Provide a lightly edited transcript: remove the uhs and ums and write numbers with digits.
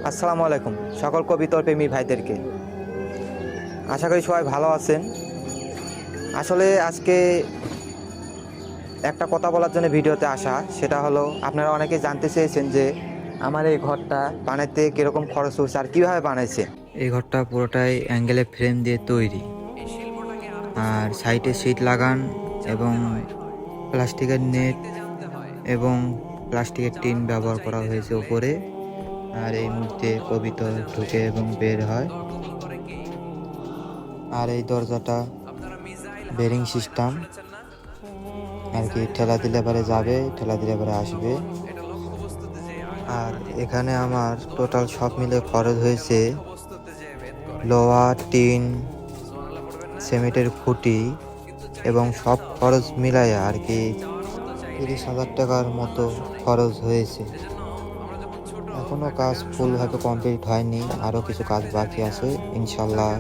আসসালামু আলাইকুম সকল কবিতা প্রেমী ভাইদেরকে। আশা করি সবাই ভালো আছেন। আসলে আজকে একটা কথা বলার জন্য ভিডিওতে আসা, সেটা হলো আপনারা অনেকে জানতে চেয়েছেন যে আমার এই ঘরটা বানাইতে কীরকম খরচ হয়েছে আর কীভাবে বানাইছে। এই ঘরটা পুরোটাই অ্যাঙ্গেলে ফ্রেম দিয়ে তৈরি, আর সাইডে সিট লাগান এবং প্লাস্টিকের নেট এবং প্লাস্টিকের টিন ব্যবহার করা হয়েছে উপরে। আর এই মধ্যে কবিতা ঢুকে এবং বের হয়। আর এই দরজাটা বেরিং সিস্টেম, আর কি ঠেলা দিলে পরে যাবে, ঠেলা দিলে পরে আসবে। আর এখানে আমার টোটাল সব মিলে খরচ হয়েছে লোহা, টিন, সিমেন্টের খুঁটি এবং সব খরচ মিলায় আর কি 30,000 টাকার মতো খরচ হয়েছে। এখনো কাজ ফুলভাবে কমপ্লিট হয়নি, আরও কিছু কাজ বাকি আছে ইনশাল্লাহ।